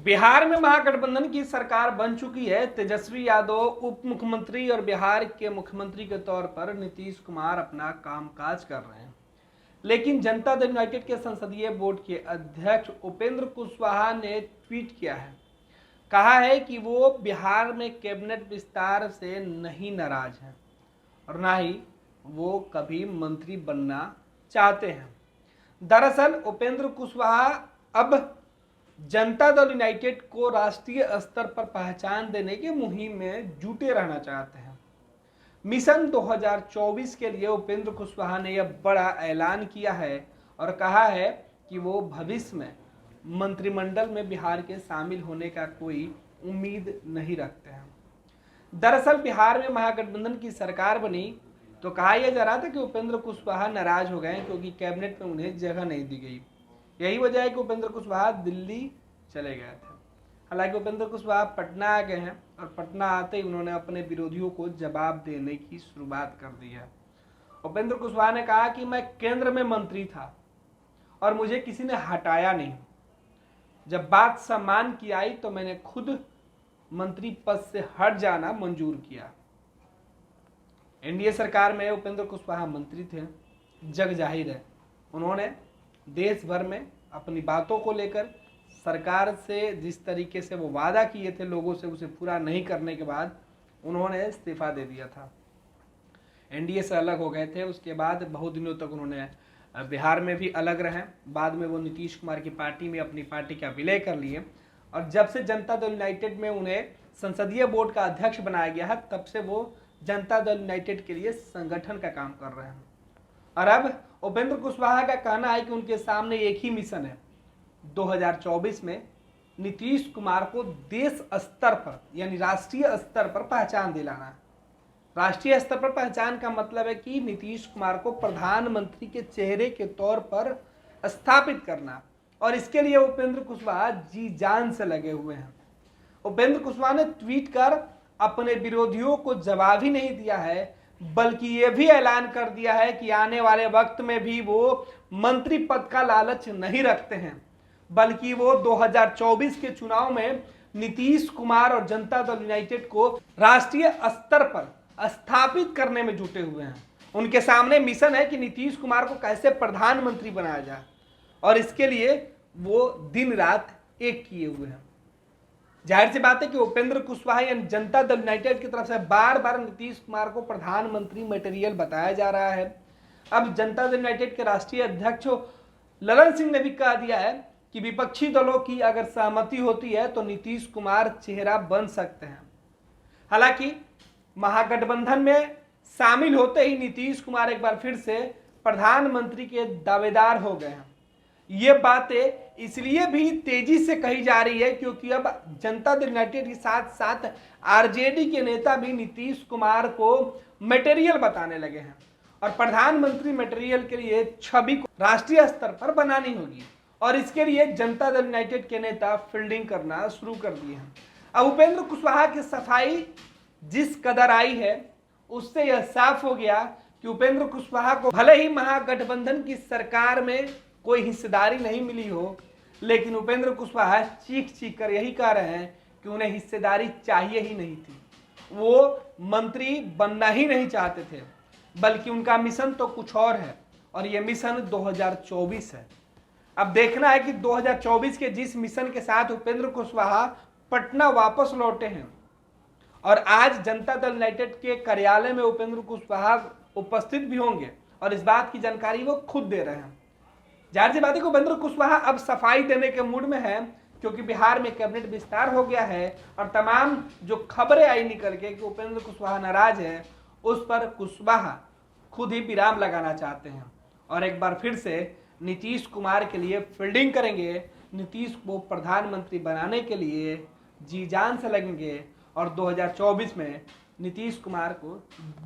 बिहार में महागठबंधन की सरकार बन चुकी है। तेजस्वी यादव उप मुख्यमंत्री और बिहार के मुख्यमंत्री के तौर पर नीतीश कुमार अपना कामकाज कर रहे हैं। लेकिन जनता दल यूनाइटेड के संसदीय बोर्ड के अध्यक्ष उपेंद्र कुशवाहा ने ट्वीट किया है, कहा है कि वो बिहार में कैबिनेट विस्तार से नहीं नाराज हैं और ना ही वो कभी मंत्री बनना चाहते हैं। दरअसल उपेंद्र कुशवाहा अब जनता दल यूनाइटेड को राष्ट्रीय स्तर पर पहचान देने की मुहिम में जुटे रहना चाहते हैं। मिशन 2024 के लिए उपेंद्र कुशवाहा ने यह बड़ा ऐलान किया है और कहा है कि वो भविष्य में मंत्रिमंडल में बिहार के शामिल होने का कोई उम्मीद नहीं रखते हैं। दरअसल बिहार में महागठबंधन की सरकार बनी तो कहा यह जा रहा था कि उपेंद्र कुशवाहा नाराज हो गए क्योंकि कैबिनेट में उन्हें जगह नहीं दी गई। यही वजह है कि उपेंद्र कुशवाहा दिल्ली चले गए थे। हालांकि उपेंद्र कुशवाहा पटना आ गए हैं और पटना आते ही उन्होंने अपने विरोधियों को जवाब देने की शुरुआत कर दी है। उपेंद्र कुशवाहा ने कहा कि मैं केंद्र में मंत्री था और मुझे किसी ने हटाया नहीं। जब बात सम्मान की आई तो मैंने खुद मंत्री पद से हट जाना मंजूर किया। एनडीए सरकार में उपेंद्र कुशवाहा मंत्री थे। जग जाहिर है उन्होंने देश भर में अपनी बातों को लेकर सरकार से जिस तरीके से वो वादा किए थे लोगों से, उसे पूरा नहीं करने के बाद उन्होंने इस्तीफा दे दिया था। एनडीए से अलग हो गए थे। उसके बाद बहुत दिनों तक उन्होंने बिहार में भी अलग रहे। बाद में वो नीतीश कुमार की पार्टी में अपनी पार्टी का विलय कर लिए और जब से जनता दल यूनाइटेड में उन्हें संसदीय बोर्ड का अध्यक्ष बनाया गया है तब से वो जनता दल यूनाइटेड के लिए संगठन का काम कर रहे हैं। और अब उपेंद्र कुशवाहा का कहना है कि उनके सामने एक ही मिशन है, 2024 में नीतीश कुमार को देश स्तर पर यानी राष्ट्रीय स्तर पर पहचान दिलाना। राष्ट्रीय स्तर पर पहचान का मतलब है कि नीतीश कुमार को प्रधानमंत्री के चेहरे के तौर पर स्थापित करना और इसके लिए उपेंद्र कुशवाहा जी जान से लगे हुए हैं। उपेंद्र कुशवाहा ने ट्वीट कर अपने विरोधियों को जवाब ही नहीं दिया है बल्कि ये भी ऐलान कर दिया है कि आने वाले वक्त में भी वो मंत्री पद का लालच नहीं रखते हैं, बल्कि वो 2024 के चुनाव में नीतीश कुमार और जनता दल यूनाइटेड को राष्ट्रीय स्तर पर स्थापित करने में जुटे हुए हैं। उनके सामने मिशन है कि नीतीश कुमार को कैसे प्रधानमंत्री बनाया जाए और इसके लिए वो दिन रात एक किए हुए हैं। जाहिर सी बात है कि उपेंद्र कुशवाहा यानी जनता दल यूनाइटेड की तरफ से बार बार नीतीश कुमार को प्रधानमंत्री मटेरियल बताया जा रहा है। अब जनता दल यूनाइटेड के राष्ट्रीय अध्यक्ष ललन सिंह ने भी कह दिया है कि विपक्षी दलों की अगर सहमति होती है तो नीतीश कुमार चेहरा बन सकते हैं। हालांकि महागठबंधन में शामिल होते ही नीतीश कुमार एक बार फिर से प्रधानमंत्री के दावेदार हो गए हैं। ये बातें इसलिए भी तेजी से कही जा रही है क्योंकि अब जनता दल यूनाइटेड के साथ साथ आरजेडी के नेता भी नीतीश कुमार को मटेरियल बताने लगे हैं और प्रधानमंत्री मटेरियल के लिए छवि को राष्ट्रीय स्तर पर बनानी होगी और इसके लिए जनता दल यूनाइटेड के नेता फील्डिंग करना शुरू कर दिए हैं। अब उपेंद्र कुशवाहा की सफाई जिस कदर आई है उससे यह साफ हो गया कि उपेंद्र कुशवाहा को भले ही महागठबंधन की सरकार में कोई हिस्सेदारी नहीं मिली हो, लेकिन उपेंद्र कुशवाहा चीख चीख कर यही कह रहे हैं कि उन्हें हिस्सेदारी चाहिए ही नहीं थी। वो मंत्री बनना ही नहीं चाहते थे, बल्कि उनका मिशन तो कुछ और है और ये मिशन 2024 है। अब देखना है कि 2024 के जिस मिशन के साथ उपेंद्र कुशवाहा पटना वापस लौटे हैं और आज जनता दल यूनाइटेड के कार्यालय में उपेंद्र कुशवाहा उपस्थित भी होंगे और इस बात की जानकारी वो खुद दे रहे हैं। जाहिर सी बात है कि उपेंद्र कुशवाहा अब सफाई देने के मूड में है क्योंकि बिहार में कैबिनेट विस्तार हो गया है और तमाम जो खबरें आई निकल के कि उपेंद्र कुशवाहा नाराज है उस पर कुशवाहा खुद ही विराम लगाना चाहते हैं और एक बार फिर से नीतीश कुमार के लिए फील्डिंग करेंगे। नीतीश को प्रधानमंत्री बनाने के लिए जी जान से लगेंगे और 2024 में नीतीश कुमार को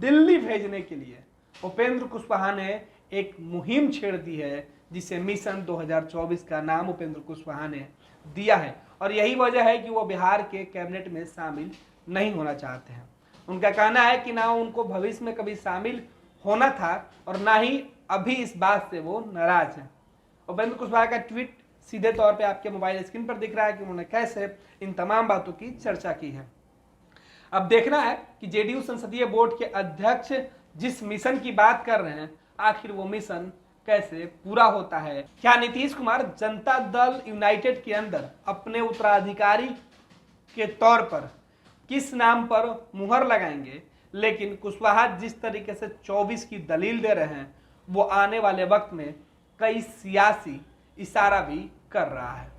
दिल्ली भेजने के लिए उपेंद्र कुशवाहा ने एक मुहिम छेड़ दी है जिसे मिशन 2024 का नाम उपेंद्र कुशवाहा ने दिया है और यही वजह है कि वो बिहार के कैबिनेट में शामिल नहीं होना चाहते हैं। उनका कहना है कि ना उनको भविष्य में कभी शामिल होना था और ना ही अभी इस बात से वो नाराज हैं। उपेंद्र कुशवाहा का ट्वीट सीधे तौर पे आपके मोबाइल स्क्रीन पर दिख रहा है कि उन्होंने कैसे इन तमाम बातों की चर्चा की है। अब देखना है कि जेडीयू संसदीय बोर्ड के अध्यक्ष जिस मिशन की बात कर रहे हैं, आखिर वो मिशन कैसे पूरा होता है। क्या नीतीश कुमार जनता दल यूनाइटेड के अंदर अपने उत्तराधिकारी के तौर पर किस नाम पर मुहर लगाएंगे, लेकिन कुशवाहा जिस तरीके से 24 की दलील दे रहे हैं वो आने वाले वक्त में कई सियासी इशारा भी कर रहा है।